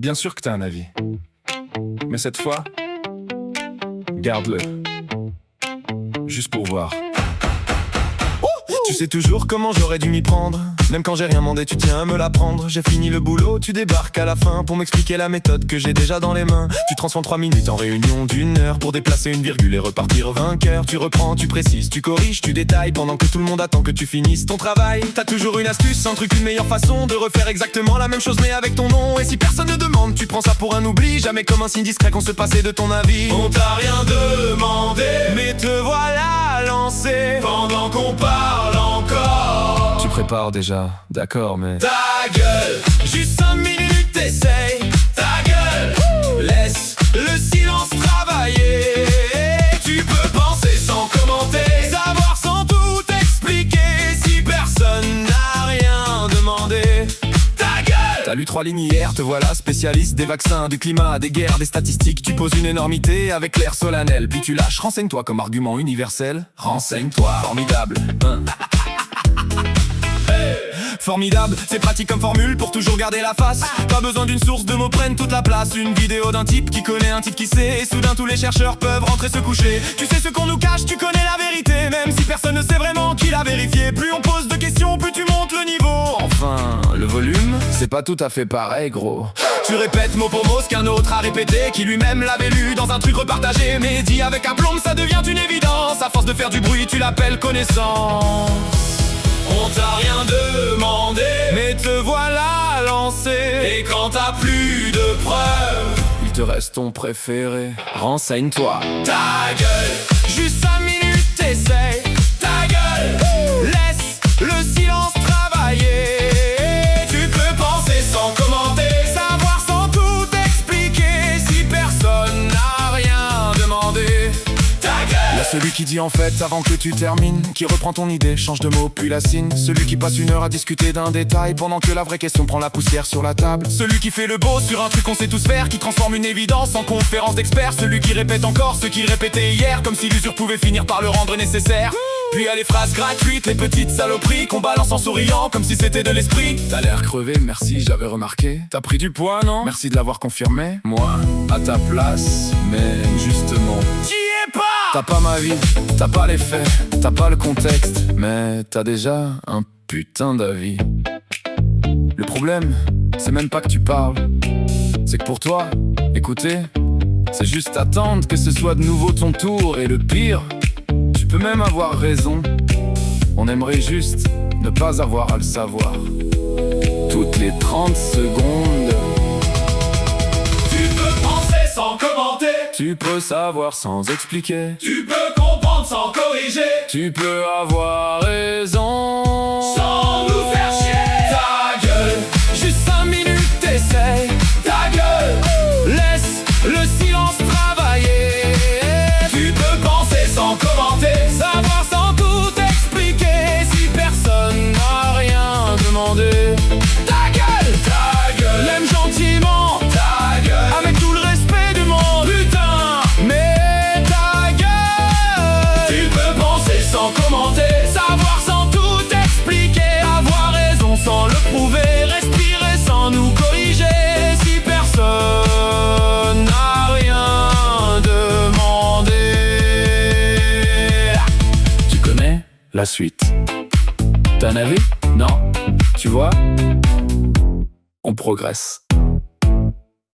Bien sûr que t'as un avis. Mais cette fois, garde-le. Juste pour voir. Tu sais toujours comment j'aurais dû m'y prendre. Même quand j'ai rien demandé, tu tiens à me l'apprendre. J'ai fini le boulot, tu débarques à la fin pour m'expliquer la méthode que j'ai déjà dans les mains. Tu transformes 3 minutes en réunion d'1 heure pour déplacer une virgule et repartir vainqueur. Tu reprends, tu précises, tu corriges, tu détailles pendant que tout le monde attend que tu finisses ton travail. T'as toujours une astuce, un truc, une meilleure façon de refaire exactement la même chose mais avec ton nom. Et si personne ne demande, tu prends ça pour un oubli. Jamais comme un signe discret qu'on se passait de ton avis. On t'a rien demandé, Mais te voilà lancé pendant qu'on parle encore. Tu prépares déjà, d'accord mais... Ta gueule, Juste 5 minutes, essaye. ta gueule, Laisse le silence travailler. tu peux penser sans commenter, Savoir sans tout expliquer si personne n'a rien demandé. ta gueule. T'as lu 3 lignes hier, te voilà spécialiste des vaccins, du climat, des guerres, des statistiques. Tu poses une énormité avec l'air solennel, puis tu lâches. Renseigne-toi comme argument universel. Renseigne-toi, formidable. Formidable, c'est pratique comme formule pour toujours garder la face. Pas besoin d'une source de mots prennent toute la place. Une vidéo d'un type qui connaît un type qui sait. Et soudain tous les chercheurs peuvent rentrer se coucher. Tu sais ce qu'on nous cache, tu connais la vérité. Même si personne ne sait vraiment qui l'a vérifié. Plus on pose de questions, plus tu montes le niveau. Enfin, le volume, c'est pas tout à fait pareil gros. Tu répètes mot pour mot ce qu'un autre a répété, qui lui-même l'avait lu dans un truc repartagé. Mais dit avec aplomb, ça devient une évidence. À force de faire du bruit, tu l'appelles connaissance. On t'a rien demandé, Mais te voilà lancé. et quand t'as plus de preuves, Il te reste ton préféré. Renseigne-toi. ta gueule, Juste 5 minutes, essaye. ta gueule, Laisse le silence travailler. tu peux penser sans commenter, Savoir sans tout expliquer si personne n'a rien demandé. ta gueule. Y'a celui qui dit en fait avant que tu termines, qui reprend ton idée, change de mot puis la signe. Celui qui passe 1 heure à discuter d'un détail pendant que la vraie question prend la poussière sur la table. Celui qui fait le beau sur un truc qu'on sait tous faire, qui transforme une évidence en conférence d'experts. Celui qui répète encore ce qu'il répétait hier, comme si l'usure pouvait finir par le rendre nécessaire. Puis y'a les phrases gratuites, les petites saloperies qu'on balance en souriant comme si c'était de l'esprit. T'as l'air crevé, merci, j'avais remarqué. T'as pris du poids, non? Merci de l'avoir confirmé. Moi, à ta place, mais justement, T'y es pas. t'as pas ma vie, t'as pas les faits, t'as pas le contexte, mais t'as déjà un putain d'avis. Le problème, c'est même pas que tu parles, c'est que pour toi, écouter, c'est juste attendre que ce soit de nouveau ton tour. Et le pire, tu peux même avoir raison, on aimerait juste ne pas avoir à le savoir. Toutes les 30 secondes, Tu peux penser sans commenter, tu peux savoir sans expliquer. tu peux comprendre sans corriger, Tu peux avoir raison sans nous faire chier. Ta gueule, Juste 5 minutes, t'essayes. ta gueule, Laisse le silence travailler. tu peux penser sans commenter, Savoir sans tout expliquer si personne n'a rien demandé. ta gueule, L'aime gentiment, ta gueule, avec tout le respect du monde. putain. Mais ta gueule, Tu peux penser sans commenter, savoir sans tout expliquer, avoir raison sans le prouver, respirer sans nous corriger si personne n'a rien demandé. Tu connais la suite? T'as un avis? Non? Tu vois? On progresse.